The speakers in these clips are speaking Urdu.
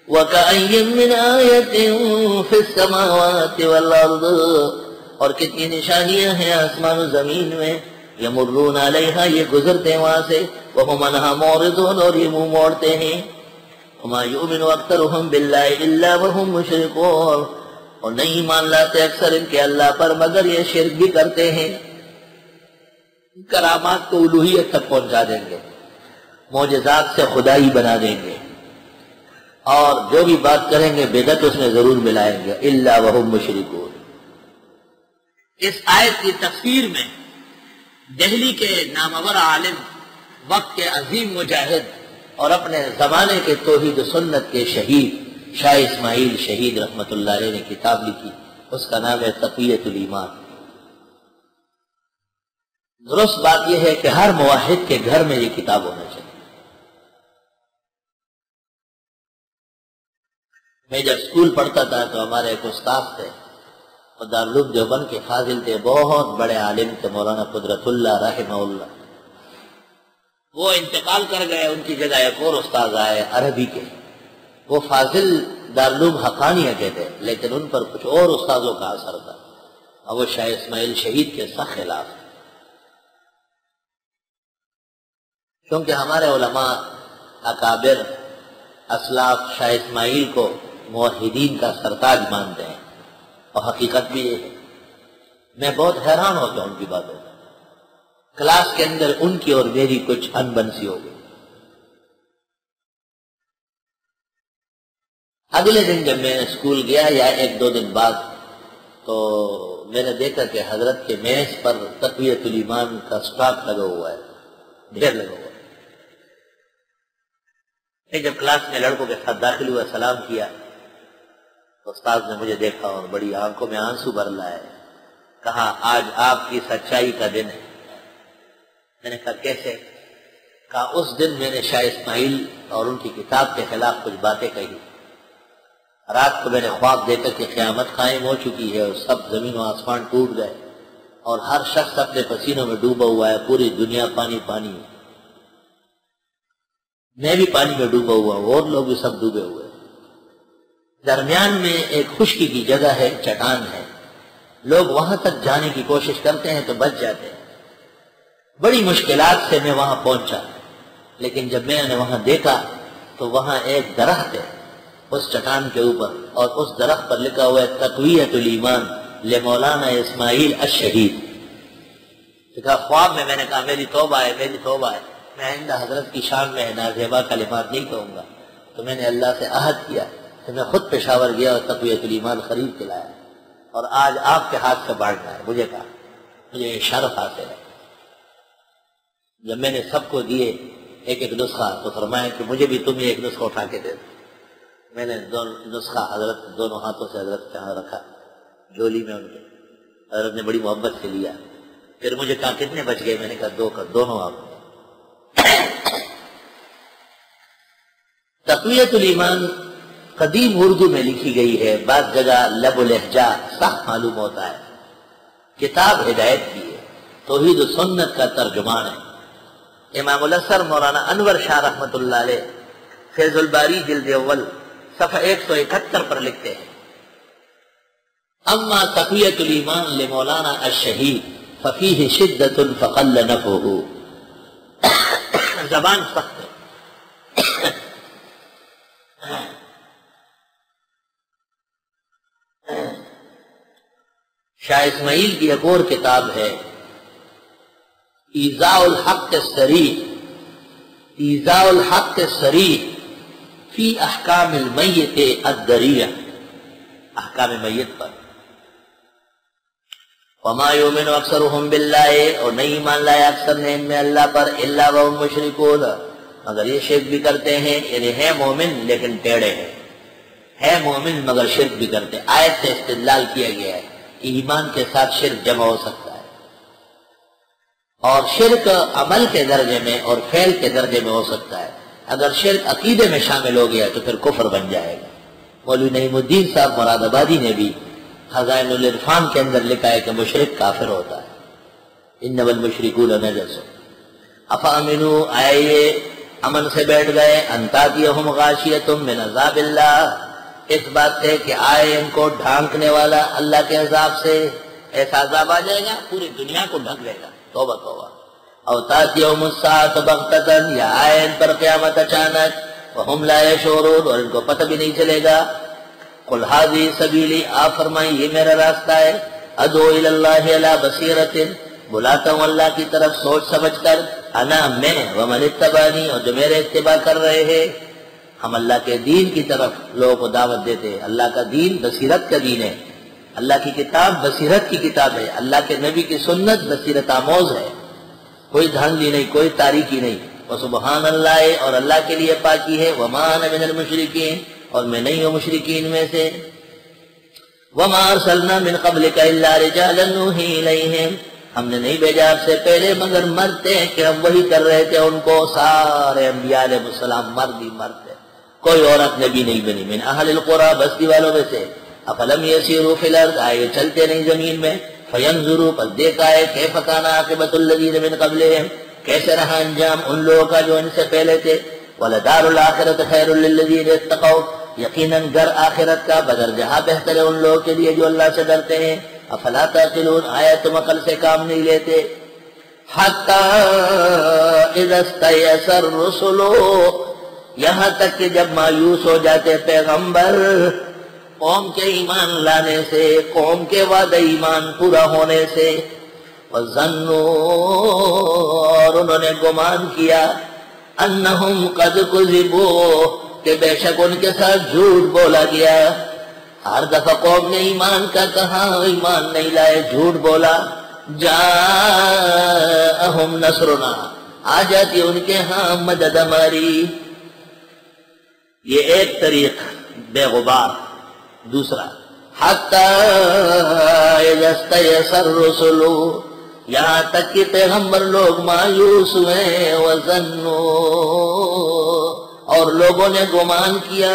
وَكَأَيٍّ مِّنْ آيَةٍ فِي السَّمَاوَاتِ وَالْأَرْضِ، اور کتنی نشانیاں ہیں آسمان و زمین میں، یمرون علیہا، یہ گزرتے ہیں وہاں سے، وَهُمْ عَنْهَا مُعْرِضُونَ، اور یہ منہ موڑتے ہیں، وَمَا يُؤْمِنُ أَكْثَرُهُمْ بِاللَّهِ إِلَّا وَهُمْ مُشْرِكُونَ، اور نہیں مان لاتے اکثر ان کے اللہ پر مگر یہ شرک بھی کرتے ہیں۔ کرامات کو الوہیت تک پہنچا دیں گے، معجزات سے خدائی بنا دیں گے، اور جو بھی بات کریں گے بدعت اس میں ضرور ملائیں گے، الا وہم مشرکون۔ اس آیت کی تفسیر میں دہلی کے نامور عالم، وقت کے عظیم مجاہد اور اپنے زمانے کے توحید و سنت کے شہید شاہ اسماعیل شہید رحمت اللہ علیہ نے کتاب لکھی، اس کا نام ہے تقویۃ الایمان۔ درست بات یہ ہے کہ ہر موحد کے گھر میں یہ کتاب ہونا چاہیے۔ میں جب اسکول پڑھتا تھا تو ہمارے ایک استاد تھے، اور دارالعلوم دیوبند کے فاضل تھے، بہت بڑے عالم تھے، مولانا قدرت اللہ رحمہ اللہ۔ وہ انتقال کر گئے، ان کی جگہ ایک اور استاد آئے عربی کے، وہ فاضل دارالعلوم حقانیہ کے تھے، لیکن ان پر کچھ اور استادوں کا اثر تھا، اور وہ شاہ اسماعیل شہید کے سخت خلاف تھے، کیونکہ ہمارے علماء اکابر اسلاف شاہ اسماعیل کو موحدین کا سرتاج مانتے ہیں، اور حقیقت بھی یہ ہے۔ میں بہت حیران ہوتا ہوں ان کی باتوں سے۔ کلاس کے اندر ان کی اور میری کچھ انبن سی ہو گئی۔ اگلے دن جب میں اسکول گیا یا ایک دو دن بعد، تو میں نے دیکھا کہ حضرت کے میز پر تقویۃ الایمان کا سٹاک لگا ہوا ہے، ڈھیر لگا ہوا ہے۔ میں جب کلاس میں لڑکوں کے ساتھ داخل ہوا، سلام کیا، تو استاد نے مجھے دیکھا اور بڑی آنکھوں میں آنسو بھر لائے، کہا آج آپ کی سچائی کا دن ہے۔ میں نے کہا کیسے؟ کہا اس دن میں نے شاہ اسماعیل اور ان کی کتاب کے خلاف کچھ باتیں کہی، رات کو میں نے خواب دیکھا کہ قیامت قائم ہو چکی ہے اور سب زمین و آسمان ٹوٹ گئے، اور ہر شخص اپنے پسینوں میں ڈوبا ہوا ہے، پوری دنیا پانی پانی ہے، میں بھی پانی میں ڈوبا ہوا ہوں، اور لوگ بھی سب ڈوبے ہوئے۔ درمیان میں ایک خشکی کی جگہ ہے، چٹان ہے، لوگ وہاں تک جانے کی کوشش کرتے ہیں تو بچ جاتے ہیں۔ بڑی مشکلات سے میں وہاں پہنچا، لیکن جب میں نے وہاں دیکھا تو وہاں ایک درخت ہے اس چٹان کے اوپر، اور اس درخت پر لکھا ہوا ہے تقویۃ الایمان لمولانا اسماعیل الشہید۔ کہا خواب میں نے کہا میری توبہ ہے، میری توبہ ہے، میں آئندہ حضرت کی شان میں نازیبا کلمات نہیں کہوں گا۔ تو میں نے اللہ سے عہد کیا کہ میں خود پشاور گیا اور تقویۃ الایمان خرید کے لایا، اور آج آپ کے ہاتھ سے بانٹنا ہے۔ مجھے کہا مجھے یہ شرف حاصل ہے۔ جب میں نے سب کو دیے ایک ایک نسخہ، تو فرمایا کہ مجھے بھی تم ایک نسخہ اٹھا کے دے دو۔ میں نے نسخہ حضرت دونوں ہاتھوں سے حضرت کے ہاں رکھا، جولی میں ان کے، حضرت نے بڑی محبت سے لیا۔ پھر مجھے کہا کتنے بچ گئے؟ میں نے کہا دو کا دونوں آپ۔ تقویۃ الایمان قدیم اردو میں لکھی گئی ہے، بعض جگہ لب و لہجہ سخت معلوم ہوتا ہے۔ کتاب ہدایت کی ہے، توحید و سنت کا ترجمان ہے۔ امام الاثر مولانا انور شاہ رحمت اللہ علیہ فیض الباری جلد اول صفحہ 171 پر لکھتے ہیں، اما تقویۃ الایمان لمولانا الشہید ففیہ شدۃ فقل نفعہ۔ زبان سخت ہے۔ شاہ اسماعیل کی ایک اور کتاب ہے ایذاء الحق الصریح، ایذاء الحق الصریح فی احکام المیت الدریہ، احکام میت پر۔ وما یؤمن اکثرهم باللہ، اور نہیں مان لایا اکثر نے ان میں اللہ پر، الا وهم مشرکون، مگر یہ شرک بھی کرتے ہیں، یعنی ہے مومن لیکن ٹیڑے ہیں، ہے مومن مگر شرک بھی کرتے ہیں۔ آیت سے استدلال کیا گیا ہے کہ ایمان کے ساتھ شرک جمع ہو سکتا ہے، اور شرک عمل کے درجے میں اور فعل کے درجے میں ہو سکتا ہے۔ اگر شرک عقیدے میں شامل ہو گیا تو پھر کفر بن جائے گا۔ مولوی نعیم الدین صاحب مراد آبادی نے بھی خزائن العرفان کے اندر لکھا ہے کہ مشرک کافر ہوتا ہے، انما المشرکون نجس۔ افامنوا، آئے امن سے بیٹھ گئے، انتاتیہم غاشیۃ من عذاب اللہ، اس بات سے کہ آئے ان کو ڈھانکنے والا اللہ کے عذاب سے، ایسا عذاب آ جائے گا پوری دنیا کو ڈھک لے گا، توبہ توبہ۔ او تاتیہم الساعۃ بغتۃ، یا آئے ان پر قیامت اچانک، وہم لا یشعرون، اور ان کو پتہ بھی نہیں چلے گا۔ قل ھذی سبیلی، آپ فرمائیں یہ میرا راستہ ہے، ادعو الی اللہ علی بصیرۃ، بلاتا ہوں اللہ کی طرف سوچ سمجھ کر، انا میں، ومن اتبعنی، اور جو میرے اتباع کر رہے ہیں۔ ہم اللہ کے دین کی طرف لوگوں کو دعوت دیتے ہیں۔ اللہ کا دین بصیرت کا دین ہے، اللہ کی کتاب بصیرت کی کتاب ہے، اللہ کے نبی کی سنت بصیرت آموز ہے، کوئی دھاندلی نہیں، کوئی تاریکی نہیں۔ وسبحان اللہ، اور اللہ کے لیے پاکی ہے، وما انا من المشرکین، اور میں نہیں ہوں مشرکین میں سے۔ وما ارسلنا من قبلک الا رجالا نوحی الیہم، ہم نے نہیں بھیجا آپ سے پہلے مگر مرتے کہ ہم وہی کر رہے تھے ان کو، سارے انبیاء علیہ السلام مرد ہی مرد تھے، کوئی عورت نبی نہیں بنی۔ من اہل القری، بستی والوں میں سے، افلم یسیروا فی الارض، آئے چلتے نہیں زمین میں، فینظروا، پس دیکھا ہے، کیف کان عاقبۃ الذین من قبلہم، کیسے رہا انجام ان لوگوں کا جو ان سے پہلے تھے۔ وَلَدَارُ الْآخِرَةِ خَيْرٌ لِّلَّذِينَ اتَّقَوْا، یقیناً گھر آخرت کا بدر جہاں بہتر ہے ان لوگوں کے لیے جو اللہ سے ڈرتے ہیں۔ افلا تعقلون، آیا تم عقل سے کام نہیں لیتے۔ حتی اذا استیأس الرسل، یہاں تک کہ جب مایوس ہو جاتے پیغمبر قوم کے ایمان لانے سے، قوم کے وعدہ ایمان پورا ہونے سے، وَظَنُّوا، اور انہوں نے گمان کیا، انہم قد کذبوا، کہ بے شک ان کے ساتھ جھوٹ بولا گیا۔ ہر دفعہ قوم نے ایمان کا کہا، ایمان نہیں لائے، جھوٹ بولا۔ جاءہم نصرنا، آ جاتی ان کے ہاں مدد ہماری۔ یہ ایک طریق بے غبار۔ دوسرا، حتی اذا استیأس الرسل، یہاں تک کہ پیغمبر لوگ مایوس ہوئے، وظنوا، اور لوگوں نے گمان کیا،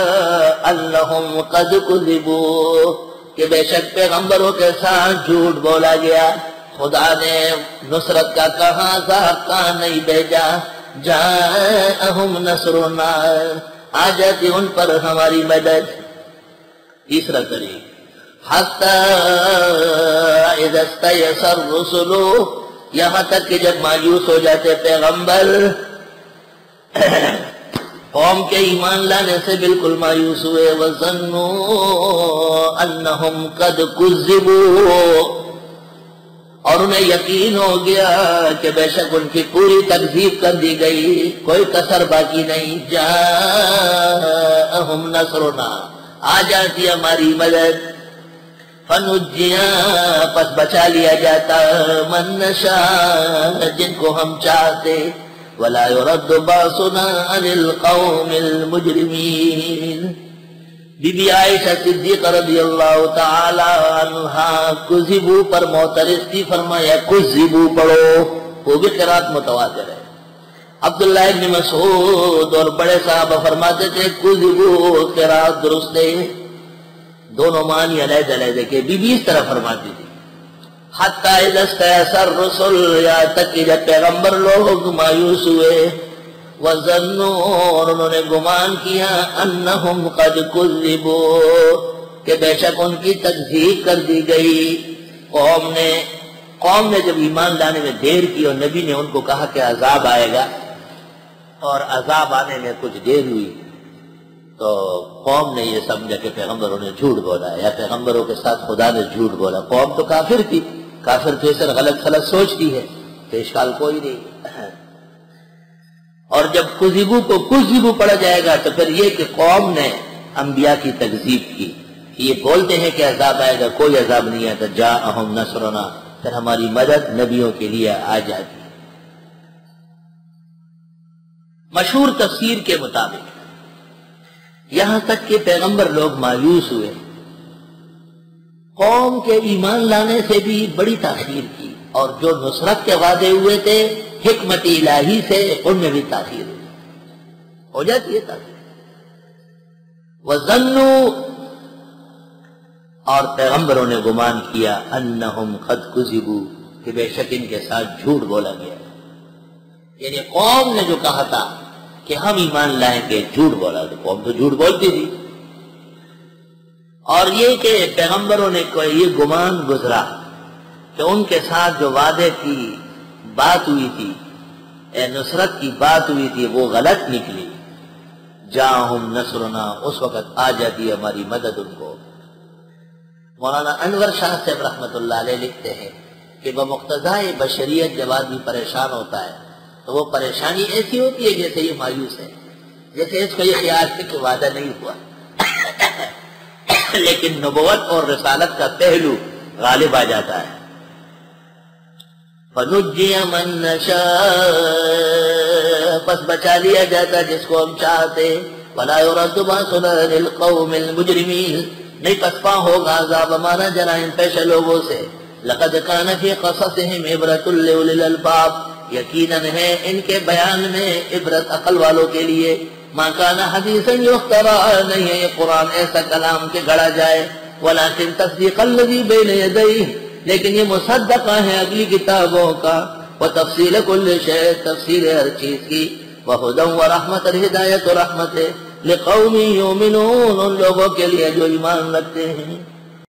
انہم قد کذبوا، کہ بے شک پیغمبروں کے ساتھ جھوٹ بولا گیا، خدا نے نصرت کا کہا تھا، کہاں نہیں بھیجا۔ جاءہم نصرنا، آ جاتی ان پر ہماری مدد۔ تیسرا طریق، حتی اذا استیأس الرسل، یہاں تک کہ جب مایوس ہو جاتے پیغمبر، قوم کے ایمان لانے سے بالکل مایوس ہوئے، وَظَنُّوا أَنَّهُمْ قَدْ كُذِّبُوا، اور انہیں یقین ہو گیا کہ بے شک ان کی پوری تکذیب کر دی گئی، کوئی کسر باقی نہیں۔ جاءہم نصرنا، آ جاتی ہماری مدد۔ فَنُجِّيَا، پس بچا لیا جاتا، مَن نَّشَاءُ، جن کو ہم چاہتے، وَلَا يُرَدُّ بَأْسُنَا عَنِ الْقَوْمِ الْمُجْرِمِينَ۔ بی بی عائشہ صدیقہ رضی اللہ تعالی عنہا کذبو پر معترض تھی، فرمایا کذبو پڑھو، وہ بھی قرات متواتر ہے۔ عبداللہ ابن مسعود اور بڑے صحابہ فرماتے تھے کذبو قرات درست ہے، دونوں معنی علیحدہ علیحدہ کے۔ بی بی اس طرح فرماتی تھی، حتی اذا استیأس الرسل، یا تک کہ جب پیغمبر لوگ مایوس ہوئے، وَظَنُّوا، اور انہوں نے گمان کیا، انہم قد کذبوا، کہ بے شک ان کی تکذیب کر دی گئی۔ قوم نے جب ایمان لانے میں دیر کی اور نبی نے ان کو کہا کہ عذاب آئے گا، اور عذاب آنے میں کچھ دیر ہوئی، تو قوم نے یہ سمجھا کہ پیغمبروں نے جھوٹ بولا ہے، یا پیغمبروں کے ساتھ خدا نے جھوٹ بولا۔ قوم تو کافر تھی، کافر تو اس غلط غلط سوچتی ہے، تو اشکال کوئی نہیں۔ اور جب کذبو کو کذبو پڑھا جائے گا تو پھر یہ کہ قوم نے انبیاء کی تکذیب کی، یہ بولتے ہیں کہ عذاب آئے گا، کوئی عذاب نہیں آتا۔ جاءہم نصرنا، پھر ہماری مدد نبیوں کے لیے آ جاتی۔ مشہور تفسیر کے مطابق یہاں تک کہ پیغمبر لوگ مایوس ہوئے، قوم کے ایمان لانے سے بھی بڑی تاخیر کی، اور جو نصرت کے وعدے ہوئے تھے حکمت الہی سے، ان میں بھی تاخیر ہو جاتی ہے تاخیر۔ وَظَنُّوا، اور پیغمبروں نے گمان کیا، انہم قد کذبوا، کہ بے شک ان کے ساتھ جھوٹ بولا گیا۔ یعنی قوم نے جو کہا تھا کہ ہم ایمان لائیں گے، جھوٹ بولا تو قوم تو جھوٹ بولتی تھی. اور یہ کہ پیغمبروں نے کوئی یہ گمان گزرا کہ ان کے ساتھ جو وعدے کی بات ہوئی تھی، نصرت کی بات ہوئی تھی، وہ غلط نکلی. جاءہم نصرنا، اس وقت آ جاتی ہماری مدد ان کو. مولانا انور شاہ صاحب رحمۃ اللہ علیہ لکھتے ہیں کہ بمقتضائے بشریت جب آدمی پریشان ہوتا ہے تو وہ پریشانی ایسی ہوتی ہے جیسے یہ مایوس ہے، جیسے اس کو یہ خیال ہے کہ وعدہ نہیں ہوا. لیکن نبوت اور رسالت کا پہلو غالب آ جاتا ہے. فَنُجِّيَ مَن نَّشَاءُ، پس بچا لیا جاتا جس کو ہم چاہتے. وَلَا يُرَدُّ بَأْسُنَا عَنِ الْقَوْمِ الْمُجْرِمِينَ، نہیں پسپا ہوگا عذاب ہمارا جرائم پیشہ لوگوں سے. لَقَدْ كَانَ فِي قَصَصِهِمْ عِبْرَةٌ لِأُولِي الْأَلْبَابِ، یقیناً ہے ان کے بیان میں عبرت عقل والوں کے لیے. مَا كَانَ حَدِيثًا يُفْتَرَىٰ، نہیں ہے یہ قرآن ایسا کلام کہ گھڑا جائے. وَلَٰكِن تَصْدِيقَ الَّذِي بَيْنَ يَدَيْهِ، لیکن یہ مصدقہ ہے اگلی کتابوں کا. وَتَفْصِيلَ كُلِّ شَيْءٍ، تفصیل ہر چیز کی. وَهُدًى وَرَحْمَةً، ہدایت و رحمت ہے. لِقَوْمٍ يُؤْمِنُونَ، ان لوگوں کے لیے جو ایمان رکھتے ہیں.